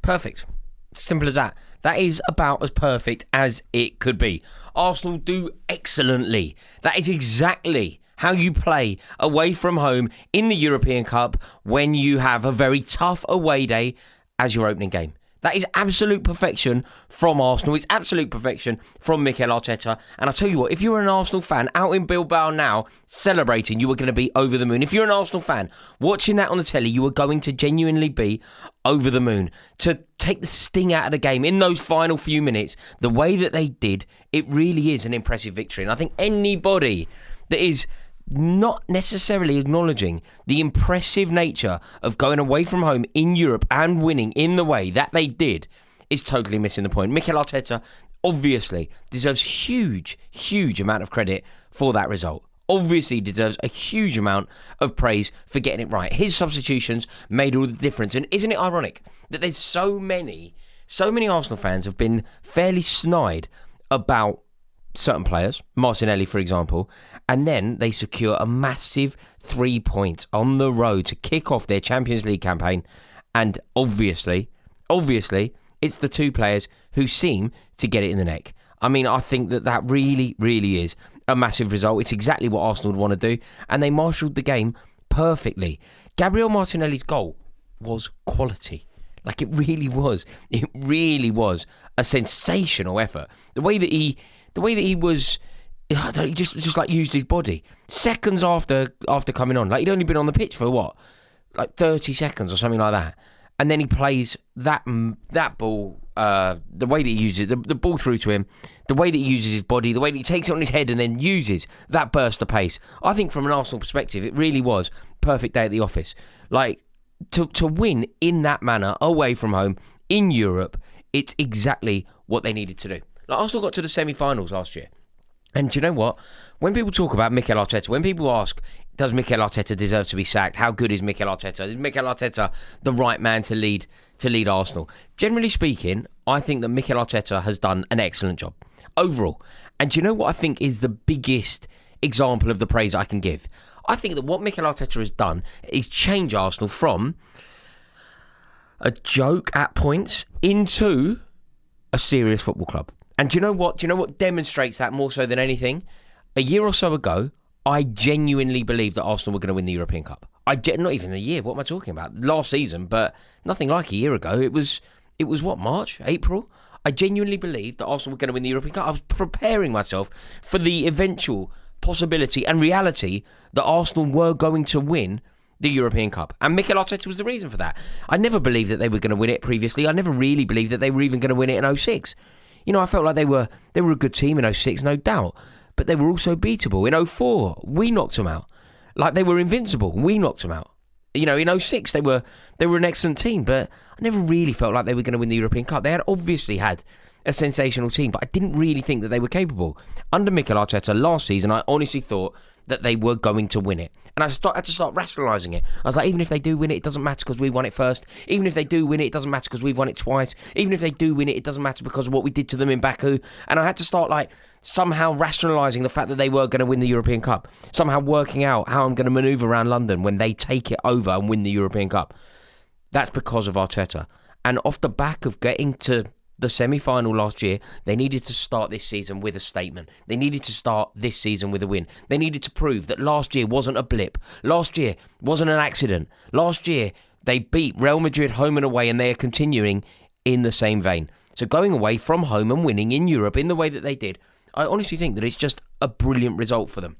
Perfect. Simple as that. That is about as perfect as it could be. Arsenal do excellently. That is exactly how you play away from home in the European Cup when you have a very tough away day as your opening game. That is absolute perfection from Arsenal. It's absolute perfection from Mikel Arteta. And I tell you what, if you're an Arsenal fan out in Bilbao now celebrating, you are going to be over the moon. If you're an Arsenal fan watching that on the telly, you are going to genuinely be over the moon. To take the sting out of the game in those final few minutes, the way that they did, it really is an impressive victory. And I think anybody that is not necessarily acknowledging the impressive nature of going away from home in Europe and winning in the way that they did is totally missing the point. Mikel Arteta obviously deserves huge amount of credit for that result. Obviously deserves a huge amount of praise for getting it right. His substitutions made all the difference. And isn't it ironic that there's so many Arsenal fans have been fairly snide about certain players, Martinelli, for example, and then they secure a massive 3 points on the road to kick off their Champions League campaign. And obviously, it's the two players who seem to get it in the neck. I mean, I think that really is a massive result. It's exactly what Arsenal would want to do, and they marshalled the game perfectly. Gabriel Martinelli's goal was quality. Like, it really was. It really was a sensational effort. The way that he was, I don't know, he just like used his body. Seconds after coming on, like he'd only been on the pitch for what, like 30 seconds or something like that, and then he plays that ball. The way that he uses it, the ball through to him, the way that he uses his body, the way that he takes it on his head and then uses that burst of pace. I think from an Arsenal perspective, it really was perfect day at the office. Like to win in that manner away from home in Europe, it's exactly what they needed to do. Like Arsenal got to the semi-finals last year. And do you know what? When people talk about Mikel Arteta, when people ask, does Mikel Arteta deserve to be sacked? How good is Mikel Arteta? Is Mikel Arteta the right man to lead Arsenal? Generally speaking, I think that Mikel Arteta has done an excellent job overall. And do you know what I think is the biggest example of the praise I can give? I think that what Mikel Arteta has done is change Arsenal from a joke at points into a serious football club. And do you know what? Do you know what demonstrates that more so than anything? A year or so ago, I genuinely believed that Arsenal were going to win the European Cup. Not even a year. What am I talking about? Last season, but nothing like a year ago. It was what, March, April? I genuinely believed that Arsenal were going to win the European Cup. I was preparing myself for the eventual possibility and reality that Arsenal were going to win the European Cup. And Mikel Arteta was the reason for that. I never believed that they were going to win it previously. I never really believed that they were even going to win it in 06. You know, I felt like they were a good team in 06, no doubt. But they were also beatable. In 04, we knocked them out. Like, they were invincible. We knocked them out. You know, in 06, they were an excellent team. But I never really felt like they were going to win the European Cup. They had obviously had a sensational team, but I didn't really think that they were capable. Under Mikel Arteta last season, I honestly thought that they were going to win it. And I had to start rationalising it. I was like, even if they do win it, it doesn't matter because we won it first. Even if they do win it, it doesn't matter because we've won it twice. Even if they do win it, it doesn't matter because of what we did to them in Baku. And I had to start like somehow rationalising the fact that they were going to win the European Cup. Somehow working out how I'm going to manoeuvre around London when they take it over and win the European Cup. That's because of Arteta. And off the back of getting to the semi-final last year, they needed to start this season with a statement. They needed to start this season with a win. They needed to prove that last year wasn't a blip. Last year wasn't an accident. Last year, they beat Real Madrid home and away, and they are continuing in the same vein. So going away from home and winning in Europe in the way that they did, I honestly think that it's just a brilliant result for them.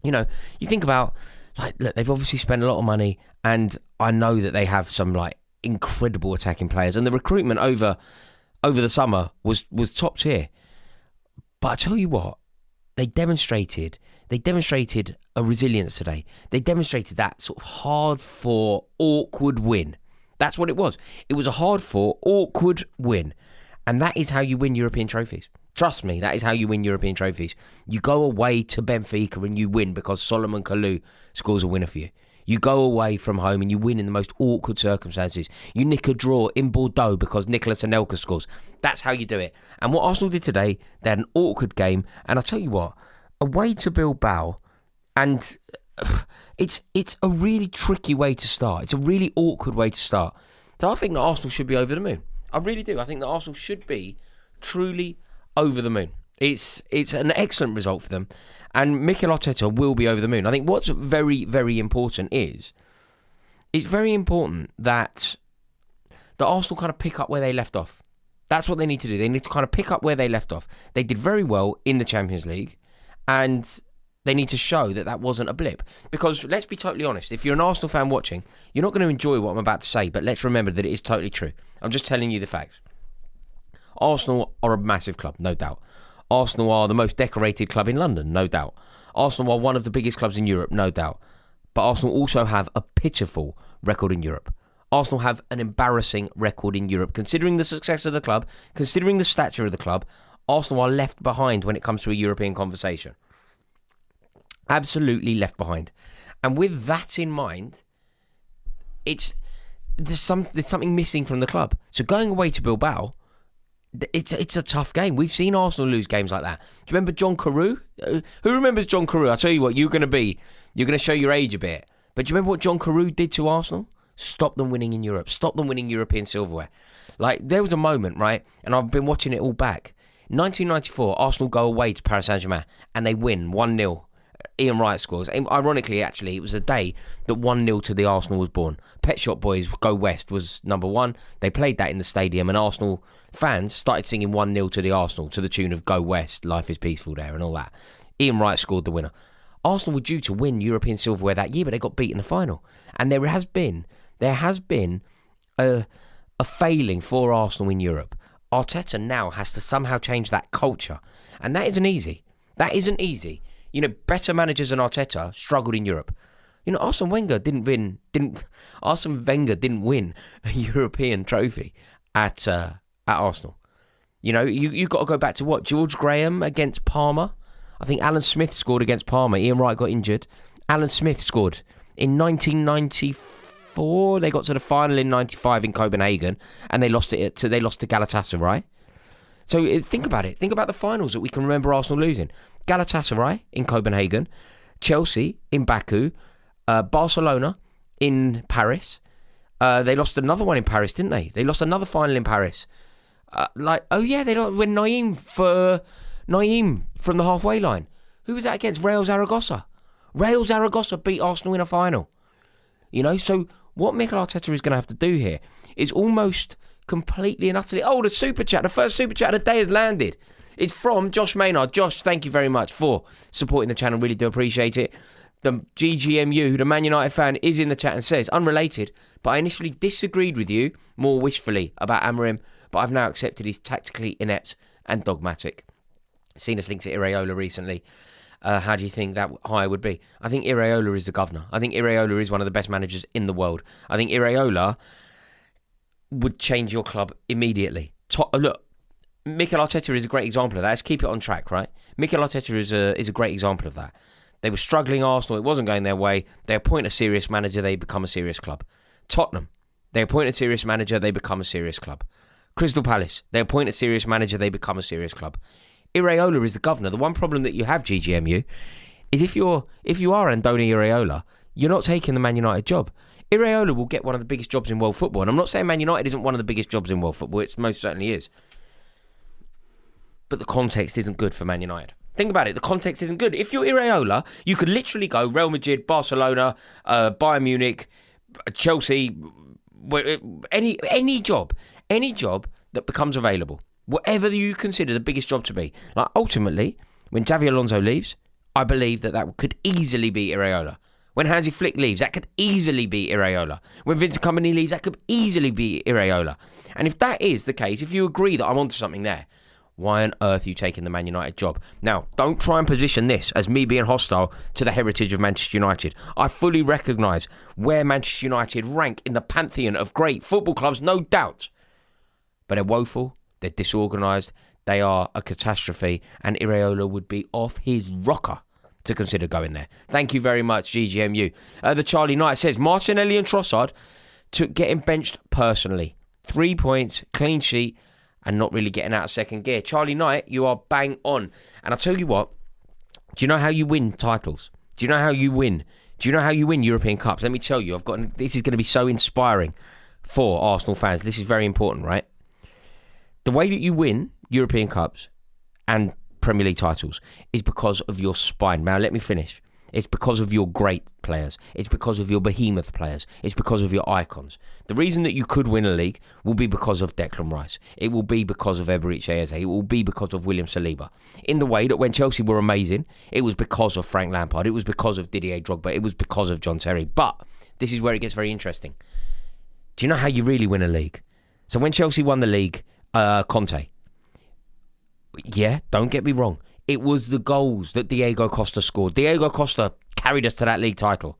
You know, you think about, like, look, they've obviously spent a lot of money, and I know that they have some, like, incredible attacking players, and the recruitment over the summer was top tier. But I tell you what, they demonstrated a resilience today. They demonstrated that sort of hard-fought, awkward win. That's what it was. It was a hard-fought, awkward win. And that is how you win European trophies. Trust me, that is how you win European trophies. You go away to Benfica and you win because Solomon Kalou scores a winner for you. You go away from home and you win in the most awkward circumstances. You nick a draw in Bordeaux because Nicolas Anelka scores. That's how you do it. And what Arsenal did today, they had an awkward game. And I'll tell you what, away to Bilbao, and it's a really tricky way to start. It's a really awkward way to start. So I think that Arsenal should be over the moon. I really do. I think that Arsenal should be truly over the moon. It's an excellent result for them, and Mikel Arteta will be over the moon. I think what's very, very important is it's very important that the Arsenal kind of pick up where they left off. That's what they need to do. They need to kind of pick up where they left off. They did very well in the Champions League, and they need to show that wasn't a blip. Because let's be totally honest, if you're an Arsenal fan watching, you're not going to enjoy what I'm about to say, but let's remember that it is totally true. I'm just telling you the facts. Arsenal are a massive club, no doubt. Arsenal are the most decorated club in London, no doubt. Arsenal are one of the biggest clubs in Europe, no doubt. But Arsenal also have a pitiful record in Europe. Arsenal have an embarrassing record in Europe. Considering the success of the club, considering the stature of the club, Arsenal are left behind when it comes to a European conversation. Absolutely left behind. And with that in mind, there's something missing from the club. So going away to Bilbao, it's a tough game. We've seen Arsenal lose games like that. Do you remember John Carew? Who remembers John Carew? I'll tell you what, you're going to show your age a bit. But do you remember what John Carew did to Arsenal? Stop them winning in Europe. Stop them winning European silverware. Like, there was a moment, right? And I've been watching it all back. 1994, Arsenal go away to Paris Saint-Germain and they win 1-0. Ian Wright scores. And ironically, actually, it was the day that 1-0 to the Arsenal was born. Pet Shop Boys Go West was number one. They played that in the stadium, and Arsenal fans started singing 1-0 to the Arsenal to the tune of Go West, Life is Peaceful there, and all that. Ian Wright scored the winner. Arsenal were due to win European silverware that year, but they got beat in the final. And there has been a failing for Arsenal in Europe. Arteta now has to somehow change that culture, and that isn't easy. That isn't easy. You know, better managers than Arteta struggled in Europe. You know, Arsene Wenger didn't win a European trophy at Arsenal. You know, you've got to go back to what? George Graham against Parma. I think Alan Smith scored against Parma. Ian Wright got injured. Alan Smith scored in 1994. They got to the final in 95 in Copenhagen, and they lost to Galatasaray. So think about it. Think about the finals that we can remember Arsenal losing. Galatasaray in Copenhagen, Chelsea in Baku, Barcelona in Paris. They lost another one in Paris, didn't they? They lost another final in Paris. They lost when Naeem from the halfway line. Who was that against? Real Zaragoza. Real Zaragoza beat Arsenal in a final. You know, so what Mikel Arteta is going to have to do here is almost completely and utterly... Oh, the super chat, the first super chat of the day has landed. It's from Josh Maynard. Josh, thank you very much for supporting the channel. Really do appreciate it. The GGMU, the Man United fan, is in the chat and says, unrelated, but I initially disagreed with you more wishfully about Amorim, but I've now accepted he's tactically inept and dogmatic. Seen us linked to Iraola recently. How do you think that hire would be? I think Iraola is the governor. I think Iraola is one of the best managers in the world. I think Iraola would change your club immediately. Look, Mikel Arteta is a great example of that. Let's keep it on track, right? Mikel Arteta is a great example of that. They were struggling, Arsenal. It wasn't going their way. They appoint a serious manager, they become a serious club. Tottenham, they appoint a serious manager, they become a serious club. Crystal Palace, they appoint a serious manager, they become a serious club. Iraola is the governor. The one problem that you have, GGMU, is if you are Andoni Iraola, you're not taking the Man United job. Iraola will get one of the biggest jobs in world football. And I'm not saying Man United isn't one of the biggest jobs in world football. It most certainly is. But the context isn't good for Man United. Think about it. The context isn't good. If you're Iraola, you could literally go Real Madrid, Barcelona, Bayern Munich, Chelsea, any job that becomes available. Whatever you consider the biggest job to be. Like, ultimately, when Xavi Alonso leaves, I believe that could easily be Iraola. When Hansi Flick leaves, that could easily be Iraola. When Vincent Kompany leaves, that could easily be Iraola. And if that is the case, if you agree that I'm onto something there, why on earth are you taking the Man United job? Now, don't try and position this as me being hostile to the heritage of Manchester United. I fully recognise where Manchester United rank in the pantheon of great football clubs, no doubt. But they're woeful, they're disorganised, they are a catastrophe, and Iraola would be off his rocker to consider going there. Thank you very much, GGMU. The Charlie Knight says, Martinelli and Trossard took getting benched personally. 3 points, clean sheet, and not really getting out of second gear. Charlie Knight, you are bang on. And I'll tell you what, do you know how you win titles? Do you know how you win? Do you know how you win European Cups? Let me tell you, this is going to be so inspiring for Arsenal fans. This is very important, right? The way that you win European Cups and Premier League titles is because of your spine. Now, let me finish. It's because of your great players. It's because of your behemoth players. It's because of your icons. The reason that you could win a league will be because of Declan Rice. It will be because of Eberechi Eze. It will be because of William Saliba. In the way that when Chelsea were amazing, it was because of Frank Lampard. It was because of Didier Drogba. It was because of John Terry. But this is where it gets very interesting. Do you know how you really win a league? So when Chelsea won the league, Conte, yeah, don't get me wrong. It was the goals that Diego Costa scored. Diego Costa carried us to that league title.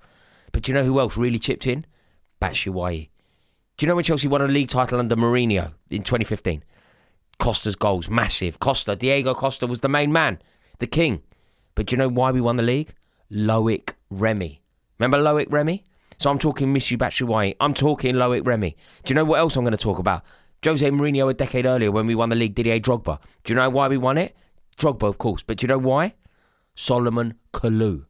But do you know who else really chipped in? Batshuayi. Do you know when Chelsea won a league title under Mourinho in 2015? Costa's goals, massive. Diego Costa was the main man, the king. But do you know why we won the league? Loic Remy. Remember Loic Remy? So I'm talking Michy Batshuayi. I'm talking Loic Remy. Do you know what else I'm going to talk about? Jose Mourinho a decade earlier when we won the league, Didier Drogba. Do you know why we won it? Drogba, of course. But do you know why? Solomon Kalou.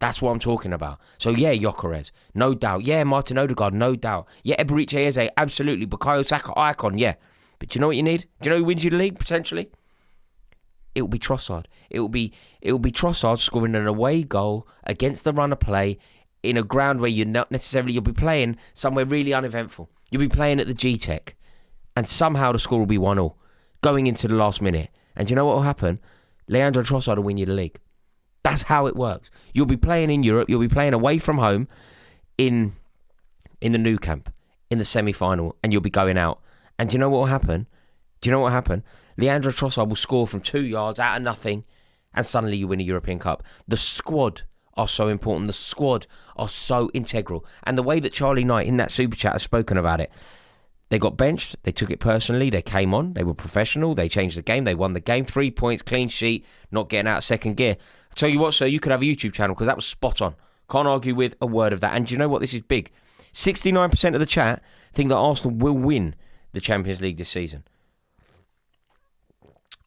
That's what I'm talking about. So, yeah, Gyökeres, no doubt. Yeah, Martin Odegaard, no doubt. Yeah, Eberechi Eze, absolutely. Bukayo Saka, icon, yeah. But do you know what you need? Do you know who wins you the league, potentially? It will be Trossard. It will be Trossard scoring an away goal against the run of play in a ground where you'll be playing somewhere really uneventful. You'll be playing at the G-Tech. And somehow the score will be 1-1 going into the last minute. And do you know what will happen? Leandro Trossard will win you the league. That's how it works. You'll be playing in Europe. You'll be playing away from home in the Nou Camp, in the semi-final, and you'll be going out. And do you know what will happen? Leandro Trossard will score from 2 yards out of nothing, and suddenly you win a European Cup. The squad are so important. The squad are so integral. And the way that Charlie Knight in that Super Chat has spoken about it, they got benched, they took it personally, they came on, they were professional, they changed the game, they won the game, 3 points, clean sheet, not getting out of second gear. I tell you what, sir, you could have a YouTube channel because that was spot on. Can't argue with a word of that. And do you know what? This is big. 69% of the chat think that Arsenal will win the Champions League this season.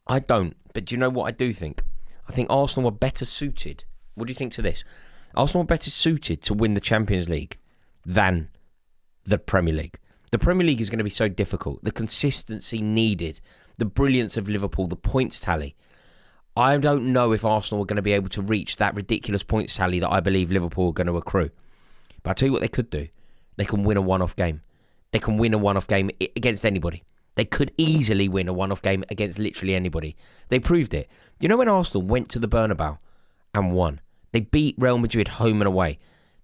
I don't, but do you know what I do think? I think Arsenal are better suited. What do you think to this? Arsenal are better suited to win the Champions League than the Premier League. The Premier League is going to be so difficult. The consistency needed, the brilliance of Liverpool, the points tally. I don't know if Arsenal are going to be able to reach that ridiculous points tally that I believe Liverpool are going to accrue. But I'll tell you what they could do. They can win a one-off game. They can win a one-off game against anybody. They could easily win a one-off game against literally anybody. They proved it. You know when Arsenal went to the Bernabeu and won? They beat Real Madrid home and away.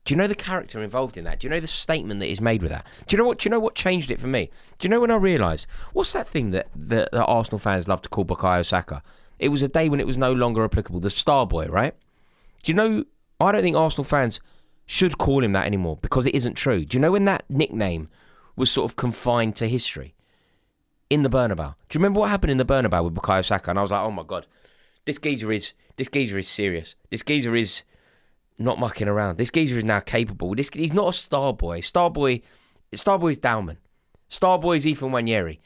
Do you know the character involved in that? Do you know the statement that is made with that? Do you know what changed it for me? Do you know when I realised, what's that thing that Arsenal fans love to call Bukayo Saka? It was a day when it was no longer applicable. The Star Boy, right? Do you know, I don't think Arsenal fans should call him that anymore because it isn't true. Do you know when that nickname was sort of confined to history? In the Bernabeu. Do you remember what happened in the Bernabeu with Bukayo Saka? And I was like, oh my God, this geezer is serious. This geezer is not mucking around. This geezer is now capable. He's not a star boy. Star boy is Dowman. Star boy is Ethan Wanyeri.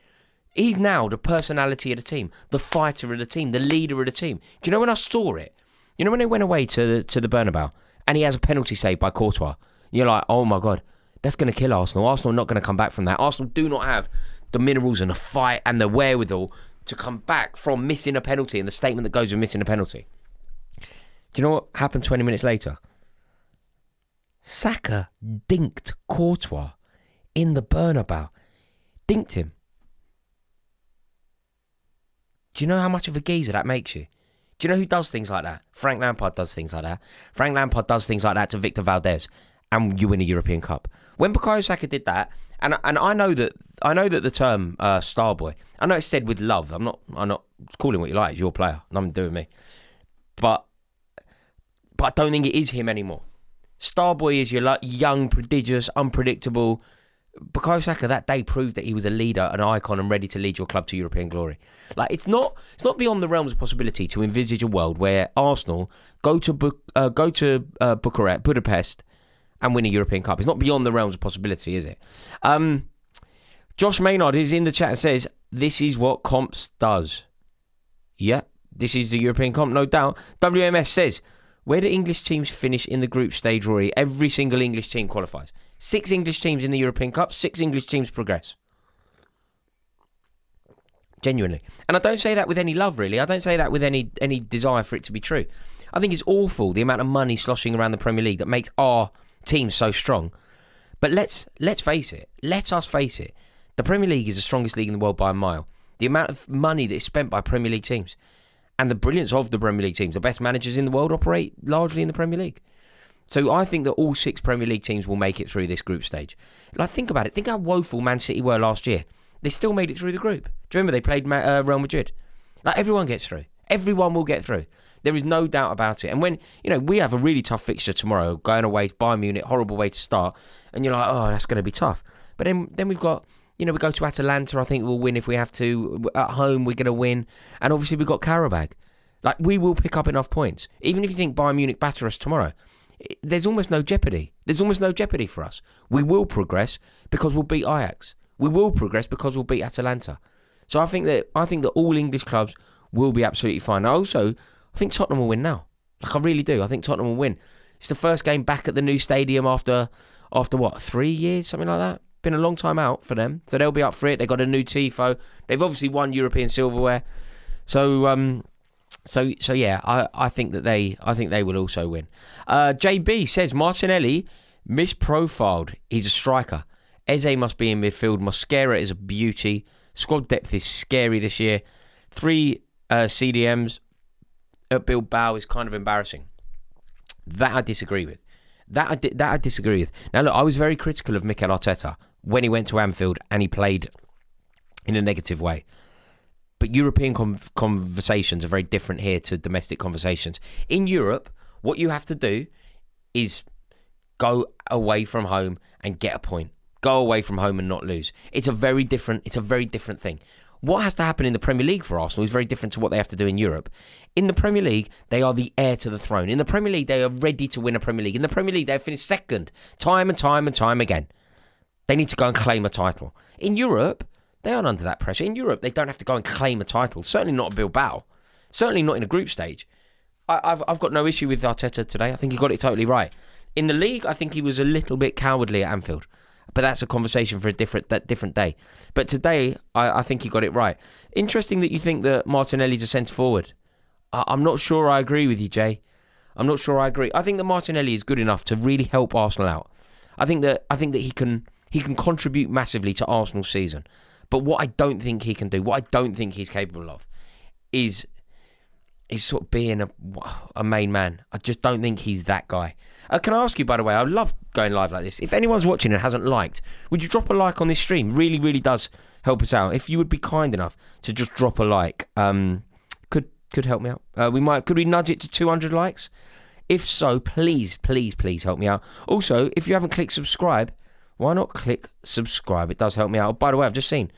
He's now the personality of the team, the fighter of the team, the leader of the team. Do you know when I saw it? You know when they went away to the Bernabeu and he has a penalty saved by Courtois? You're like, oh my God, that's going to kill Arsenal. Arsenal are not going to come back from that. Arsenal do not have the minerals and the fight and the wherewithal to come back from missing a penalty and the statement that goes with missing a penalty. Do you know what happened 20 minutes later? Saka dinked Courtois in the Bernabeu. Dinked him. Do you know how much of a geezer that makes you? Do you know who does things like that? Frank Lampard does things like that. Frank Lampard does things like that to Victor Valdez, and you win a European Cup. When Bukayo Saka did that, and I know that the term star boy, I know it's said with love. I'm not calling what you like. It's your player. Nothing to do with me. But I don't think it is him anymore. Starboy is your young, prodigious, unpredictable. Bukayo Saka that day proved that he was a leader, an icon, and ready to lead your club to European glory. Like it's not beyond the realms of possibility to envisage a world where Arsenal go to Budapest and win a European Cup. It's not beyond the realms of possibility, is it? Josh Maynard is in the chat and says this is what comps does. Yeah, this is the European comp, no doubt. WMS says, where do English teams finish in the group stage, Rory? Every single English team qualifies. 6 English teams in the European Cup, 6 English teams progress. Genuinely. And I don't say that with any love, really. I don't say that with any desire for it to be true. I think it's awful, the amount of money sloshing around the Premier League that makes our team so strong. But let's face it. Let us face it. The Premier League is the strongest league in the world by a mile. The amount of money that is spent by Premier League teams and the brilliance of the Premier League teams. The best managers in the world operate largely in the Premier League. So I think that all 6 Premier League teams will make it through this group stage. Like, think about it. Think how woeful Man City were last year. They still made it through the group. Do you remember they played Real Madrid? Like, everyone gets through. Everyone will get through. There is no doubt about it. And when, we have a really tough fixture tomorrow, going away to Bayern Munich, horrible way to start, and you're like, oh, that's going to be tough. But then we've got, we go to Atalanta, I think we'll win if we have to. At home, we're going to win. And obviously, we've got Karabag. Like, we will pick up enough points. Even if you think Bayern Munich batter us tomorrow, there's almost no jeopardy. There's almost no jeopardy for us. We will progress because we'll beat Ajax. We will progress because we'll beat Atalanta. So I think that all English clubs will be absolutely fine. I think Tottenham will win now. Like, I really do. I think Tottenham will win. It's the first game back at the new stadium after what, 3 years, something like that. Been a long time out for them, so they'll be up for it. They've got a new tifo. They've obviously won European silverware. So yeah, I think they will also win. JB says Martinelli misprofiled. He's a striker. Eze must be in midfield. Mosquera is a beauty. Squad depth is scary this year. 3 CDMs at Bilbao is kind of embarrassing. That I disagree with. That I disagree with. Now look, I was very critical of Mikel Arteta when he went to Anfield and he played in a negative way. But European conversations are very different here to domestic conversations. In Europe, what you have to do is go away from home and get a point. Go away from home and not lose. It's a very different thing. What has to happen in the Premier League for Arsenal is very different to what they have to do in Europe. In the Premier League, they are the heir to the throne. In the Premier League, they are ready to win a Premier League. In the Premier League, they've finished second time and time again. They need to go and claim a title. In Europe, they aren't under that pressure. In Europe, they don't have to go and claim a title. Certainly not at Bilbao. Certainly not in a group stage. I've got no issue with Arteta today. I think he got it totally right. In the league, I think he was a little bit cowardly at Anfield. But that's a conversation for a different day. But today, I think he got it right. Interesting that you think that Martinelli's a centre-forward. I'm not sure I agree with you, Jay. I'm not sure I agree. I think that Martinelli is good enough to really help Arsenal out. I think that he can contribute massively to Arsenal's season. But what I don't think he can do, what I don't think he's capable of, is sort of being a main man. I just don't think he's that guy. Can I ask you, by the way, I love going live like this. If anyone's watching and hasn't liked, would you drop a like on this stream? Really, really does help us out. If you would be kind enough to just drop a like, could help me out. Could we nudge it to 200 likes? If so, please help me out. Also, if you haven't clicked subscribe, why not click subscribe? It does help me out. By the way, I've just seen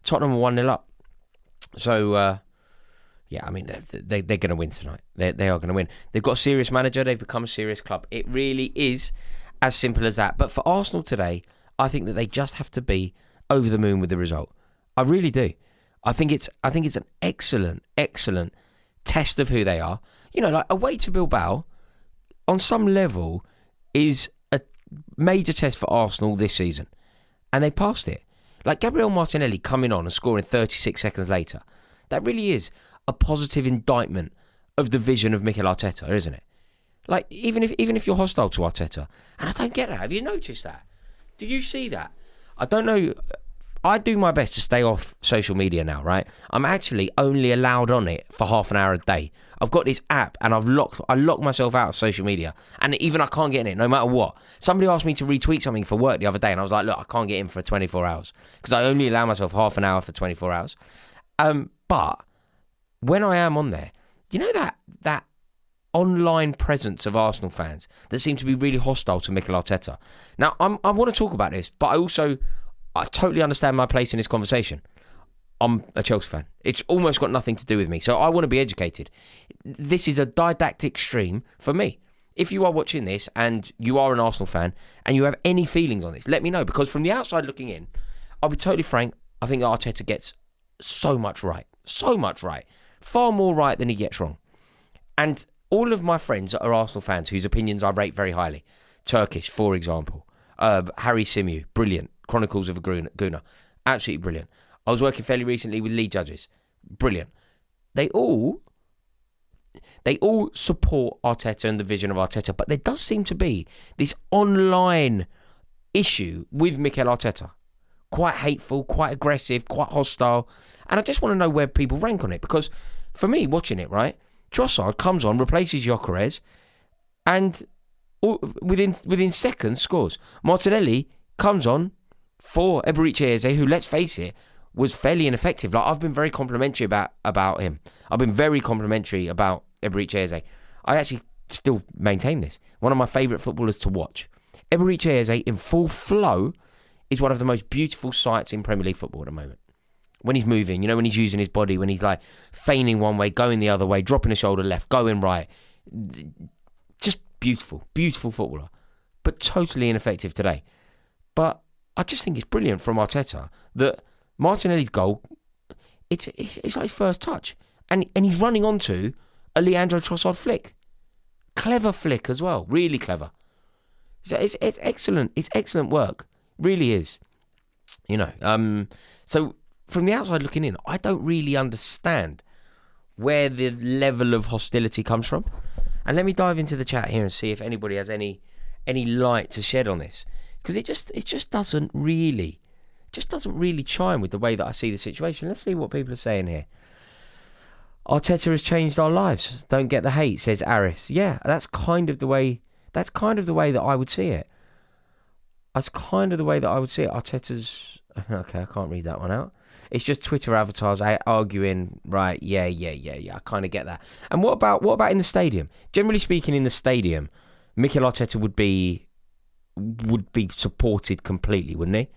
Tottenham are 1-0 up. So, yeah, I mean, they're going to win tonight. They are going to win. They've got a serious manager. They've become a serious club. It really is as simple as that. But for Arsenal today, I think that they just have to be over the moon with the result. I really do. I think it's an excellent test of who they are. Like away to Bilbao, on some level, is a major test for Arsenal this season. And they passed it. Like Gabriel Martinelli coming on and scoring 36 seconds later. That really is a positive indictment of the vision of Mikel Arteta, isn't it? Like, even if you're hostile to Arteta, and I don't get that. Have you noticed that? Do you see that? I don't know. I do my best to stay off social media now, right? I'm actually only allowed on it for half an hour a day. I've got this app, and I lock myself out of social media, and even I can't get in it, no matter what. Somebody asked me to retweet something for work the other day, and I was like, look, I can't get in for 24 hours, because I only allow myself half an hour for 24 hours. But when I am on there, you know that online presence of Arsenal fans that seem to be really hostile to Mikel Arteta. Now, I want to talk about this, but I totally understand my place in this conversation. I'm a Chelsea fan. It's almost got nothing to do with me, so I want to be educated. This is a didactic stream for me. If you are watching this and you are an Arsenal fan and you have any feelings on this, let me know, because from the outside looking in, I'll be totally frank, I think Arteta gets so much right. So much right. Far more right than he gets wrong. And all of my friends are Arsenal fans whose opinions I rate very highly. Turkish, for example. Harry Symeou, brilliant. Chronicles of a Gooner, absolutely brilliant. I was working fairly recently with lead judges. brilliant. They all support Arteta and the vision of Arteta, but there does seem to be this online issue with Mikel Arteta. Quite hateful, quite aggressive, quite hostile. And I just want to know where people rank on it, because for me, watching it, right, Trossard comes on, replaces Gyökeres, and within seconds scores. Martinelli comes on for Eberechi Eze, who, let's face it, was fairly ineffective. Like, I've been very complimentary about him. I've been very complimentary about Eberechi Eze. I actually still maintain this. One of my favourite footballers to watch. Eberechi Eze in full flow is one of the most beautiful sights in Premier League football at the moment. When he's moving, when he's using his body, when he's like feigning one way, going the other way, dropping a shoulder left, going right. Just beautiful, beautiful footballer. But totally ineffective today. But I just think it's brilliant from Arteta that Martinelli's goal, it's like his first touch. And he's running onto a Leandro Trossard flick. Clever flick as well. Really clever. It's excellent. It's excellent work. Really is. So from the outside looking in, I don't really understand where the level of hostility comes from. And let me dive into the chat here and see if anybody has any light to shed on this. Because it just doesn't really chime with the way that I see the situation. Let's see what people are saying here. Arteta has changed our lives. Don't get the hate, says Aris. Yeah, that's kind of the way that I would see it. That's kind of the way that I would see it. Arteta's... Okay, I can't read that one out. It's just Twitter avatars arguing, right, yeah, I kind of get that. And what about in the stadium? Generally speaking, in the stadium, Mikel Arteta would be supported completely, wouldn't he?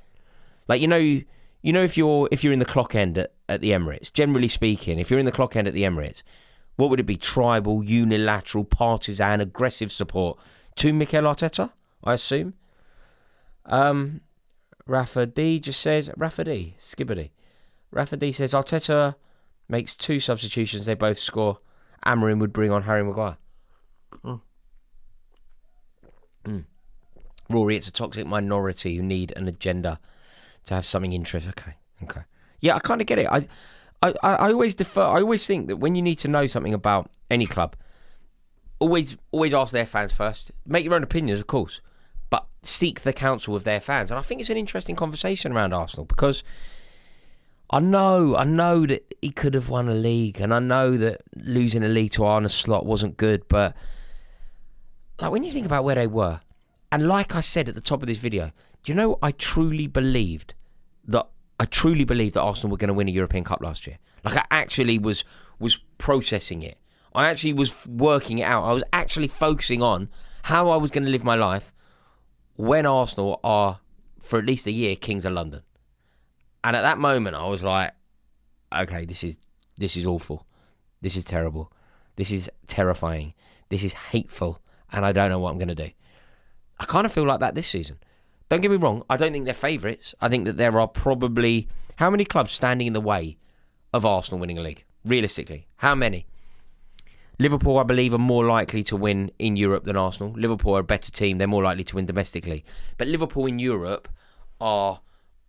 Like, if you're in the clock end at the Emirates, generally speaking, if you're in the clock end at the Emirates, what would it be? Tribal, unilateral, partisan, aggressive support to Mikel Arteta, I assume. Rafa D just says, Skibbity. Rafa D says, Arteta makes 2 substitutions, they both score. Amorim would bring on Harry Maguire. Rory, it's a toxic minority who need an agenda to have something interesting. Okay. Yeah, I kind of get it. I always defer. I always think that when you need to know something about any club, always ask their fans first. Make your own opinions, of course, but seek the counsel of their fans. And I think it's an interesting conversation around Arsenal, because I know that he could have won a league, and I know that losing a league to Arne Slot wasn't good, but like, when you think about where they were, and like I said at the top of this video, do you know, I truly believed that Arsenal were going to win a European Cup last year. Like, I actually was processing it. I actually was working it out. I was actually focusing on how I was going to live my life when Arsenal are, for at least a year, kings of London. And at that moment, I was like, okay, this is awful. This is terrible. This is terrifying. This is hateful. And I don't know what I'm going to do. I kind of feel like that this season. Don't get me wrong, I don't think they're favourites. I think that there are probably... How many clubs standing in the way of Arsenal winning a league? Realistically, how many? Liverpool, I believe, are more likely to win in Europe than Arsenal. Liverpool are a better team. They're more likely to win domestically. But Liverpool in Europe are...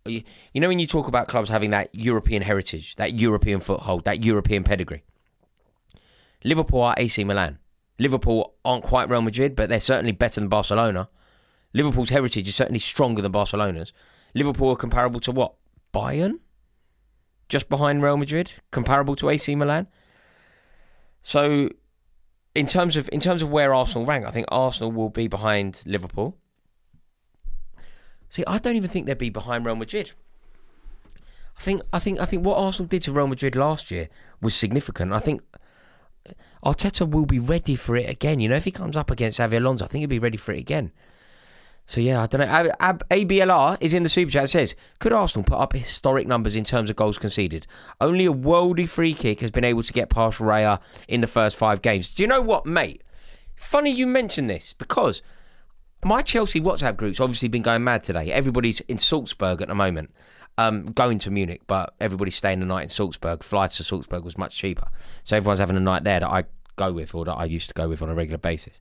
when you talk about clubs having that European heritage, that European foothold, that European pedigree. Liverpool are AC Milan. Liverpool aren't quite Real Madrid, but they're certainly better than Barcelona. Liverpool's heritage is certainly stronger than Barcelona's. Liverpool are comparable to what? Bayern? Just behind Real Madrid? Comparable to AC Milan? So, in terms of where Arsenal rank, I think Arsenal will be behind Liverpool. See, I don't even think they'd be behind Real Madrid. I think what Arsenal did to Real Madrid last year was significant. I think Arteta will be ready for it again. If he comes up against Xabi Alonso, I think he'll be ready for it again. So yeah, I don't know. ABLR is in the super chat. It says, could Arsenal put up historic numbers in terms of goals conceded? Only a worldy free kick has been able to get past Raya in the first 5 games. Do you know what, mate? Funny you mention this, because my Chelsea WhatsApp group's obviously been going mad today. Everybody's in Salzburg at the moment, going to Munich, but everybody's staying the night in Salzburg. Flights to Salzburg was much cheaper. So everyone's having a night there that I go with, or that I used to go with on a regular basis.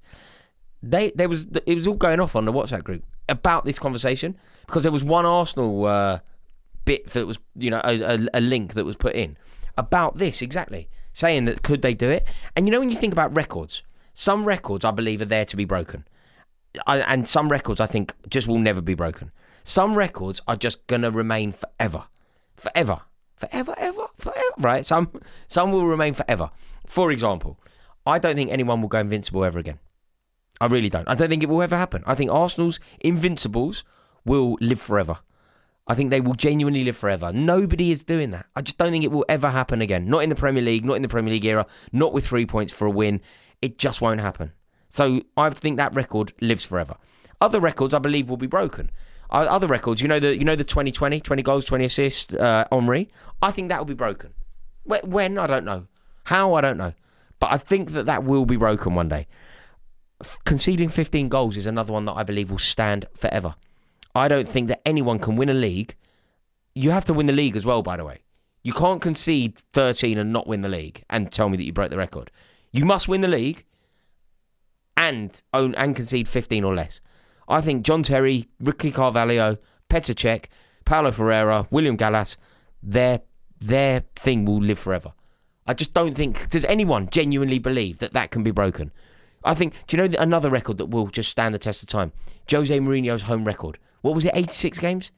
It was all going off on the WhatsApp group about this conversation, because there was one Arsenal bit that was, a link that was put in about this exactly, saying that could they do it? And when you think about records, some records I believe are there to be broken. And some records I think just will never be broken. Some records are just going to remain forever. Forever, right? Some will remain forever. For example, I don't think anyone will go invincible ever again. I really don't. I don't think it will ever happen. I think Arsenal's invincibles will live forever. I think they will genuinely live forever. Nobody is doing that. I just don't think it will ever happen again. Not in the Premier League, not in the Premier League era, not with 3 points for a win. It just won't happen. So I think that record lives forever. Other records I believe will be broken. Other records, the 2020, 20 goals, 20 assists, Henry, I think that will be broken. When? I don't know. How? I don't know. But I think that will be broken one day. Conceding 15 goals is another one that I believe will stand forever. I don't think that anyone can win a league. You have to win the league as well, by the way. You can't concede 13 and not win the league and tell me that you broke the record. You must win the league and concede 15 or less. I think John Terry, Ricky Carvalho, Petr Cech, Paulo Ferreira, William Gallas, their thing will live forever. I just don't think... Does anyone genuinely believe that can be broken? I think... Do you know another record that will just stand the test of time? Jose Mourinho's home record. What was it, 86 games?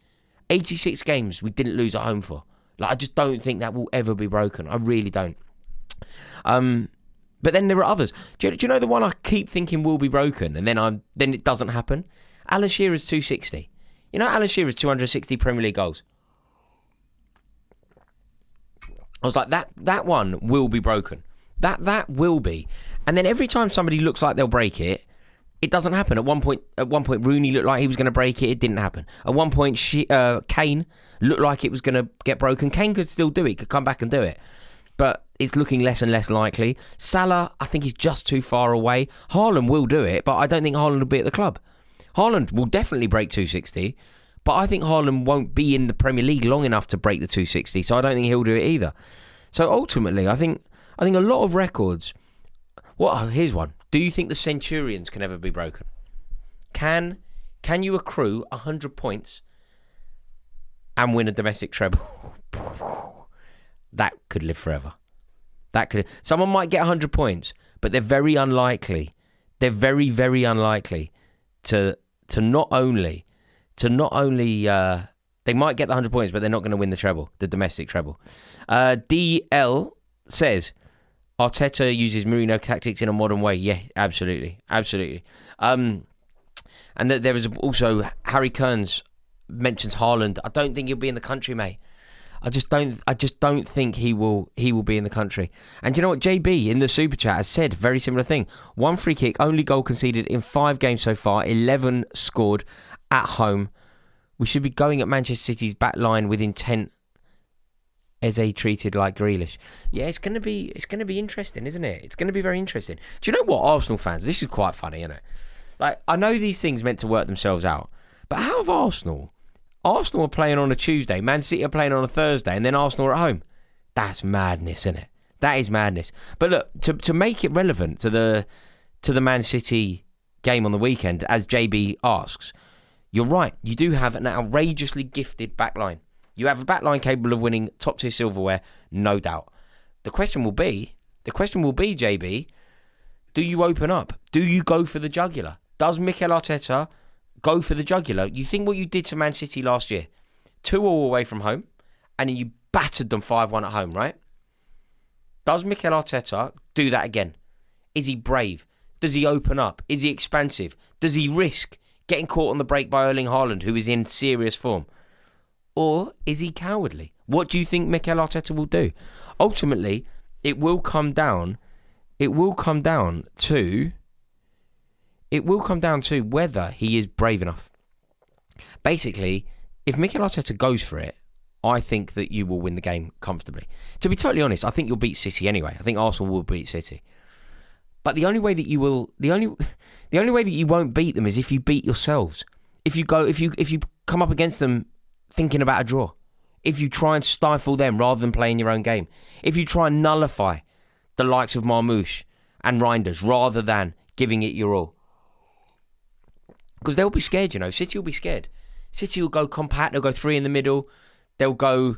86 games we didn't lose at home for. I just don't think that will ever be broken. I really don't. But then there are others. Do you know the one I keep thinking will be broken and then it doesn't happen? Alan Shearer's 260. Alan Shearer's 260 Premier League goals. I was like, that one will be broken. That will be. And then every time somebody looks like they'll break it, it doesn't happen. At one point, Rooney looked like he was going to break it. It didn't happen. At one point, Kane looked like it was going to get broken. Kane could still do it. Could come back and do it. But it's looking less and less likely. Salah, I think he's just too far away. Haaland will do it, but I don't think Haaland will be at the club. Haaland will definitely break 260, but I think Haaland won't be in the Premier League long enough to break the 260, so I don't think he'll do it either. So ultimately, I think a lot of records... Well, here's one. Do you think the Centurions can ever be broken? Can you accrue 100 points and win a domestic treble? That could live forever. Someone might get 100 points, but they're very unlikely. They're very, very unlikely to not only they might get the 100 points, but they're not going to win the treble, the domestic treble. DL says Arteta uses Mourinho tactics in a modern way. Yeah, absolutely. And that there was also Harry Kearns mentions Haaland. I don't think he'll be in the country, mate. I just don't think he will be in the country. And do you know what? JB in the super chat has said very similar thing. 1 free kick, only goal conceded in 5 games so far, 11 scored at home. We should be going at Manchester City's back line with intent. Eze treated like Grealish. Yeah, it's gonna be interesting, isn't it? It's gonna be very interesting. Do you know what, Arsenal fans? This is quite funny, isn't it? I know these things meant to work themselves out, but how have Arsenal are playing on a Tuesday, Man City are playing on a Thursday, and then Arsenal are at home? That's madness, isn't it? That is madness. But look, to make it relevant to the Man City game on the weekend, as JB asks, you're right. You do have an outrageously gifted backline. You have a backline capable of winning top tier silverware, no doubt. The question will be, JB, do you open up? Do you go for the jugular? Does Mikel Arteta go for the jugular? You think what you did to Man City last year, 2-2 away from home, and then you battered them 5-1 at home, right? Does Mikel Arteta do that again? Is he brave? Does he open up? Is he expansive? Does he risk getting caught on the break by Erling Haaland, who is in serious form? Or is he cowardly? What do you think Mikel Arteta will do? Ultimately, it will come down to whether he is brave enough. Basically, if Mikel Arteta goes for it, I think that you will win the game comfortably. To be totally honest, I think you'll beat City anyway. I think Arsenal will beat City. But the only way that you won't beat them is if you beat yourselves. If you come up against them thinking about a draw. If you try and stifle them rather than playing your own game. If you try and nullify the likes of Marmoush and Reinders rather than giving it your all. Because they'll be scared, City will be scared. City will go compact. They'll go 3 in the middle. They'll go...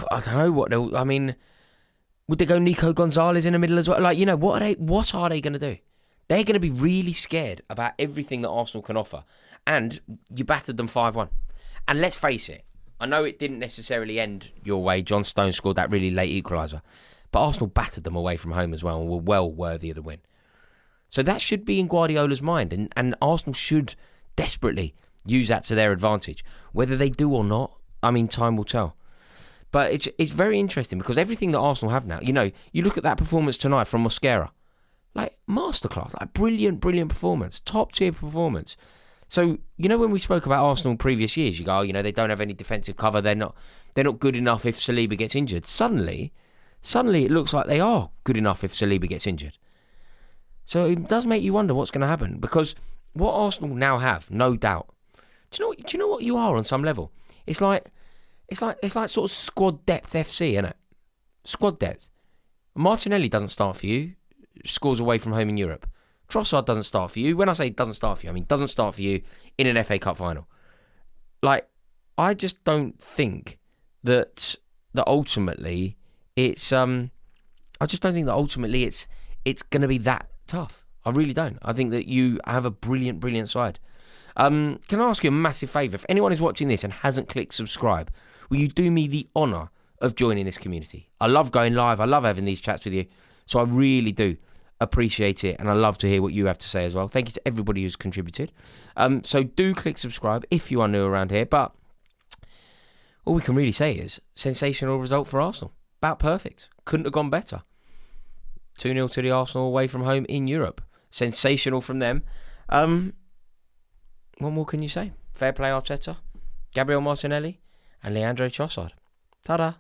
I don't know what they'll... Would they go Nico Gonzalez in the middle as well? Like, what are they going to do? They're going to be really scared about everything that Arsenal can offer. And you battered them 5-1. And let's face it, I know it didn't necessarily end your way. John Stones scored that really late equaliser. But Arsenal battered them away from home as well and were well worthy of the win. So that should be in Guardiola's mind. And Arsenal should desperately use that to their advantage. Whether they do or not, I mean, time will tell. But it's very interesting because everything that Arsenal have now, you look at that performance tonight from Mosquera. Like, masterclass, like brilliant performance, top tier performance. So, when we spoke about Arsenal in previous years, you go, they don't have any defensive cover, they're not good enough if Saliba gets injured. Suddenly it looks like they are good enough if Saliba gets injured. So it does make you wonder what's going to happen, because what Arsenal now have, no doubt. Do you know what you are on some level? It's like sort of squad depth FC, isn't it? Squad depth. Martinelli doesn't start for you, scores away from home in Europe. Trossard doesn't start for you. When I say doesn't start for you, I mean doesn't start for you in an FA Cup final. Like, I just don't think that ultimately it's I just don't think that ultimately it's going to be that tough. I really don't. I think that you have a brilliant side. Can I ask you a massive favour? If anyone is watching this and hasn't clicked subscribe, will you do me the honour of joining this community? I love going live. I love having these chats with you. So I really do appreciate it. And I love to hear what you have to say as well. Thank you to everybody who's contributed. So do click subscribe if you are new around here. But all we can really say is sensational result for Arsenal. About perfect. Couldn't have gone better. 2-0 to the Arsenal away from home in Europe. Sensational from them. What more can you say? Fair play Arteta, Gabriel Martinelli and Leandro Trossard. Ta-da.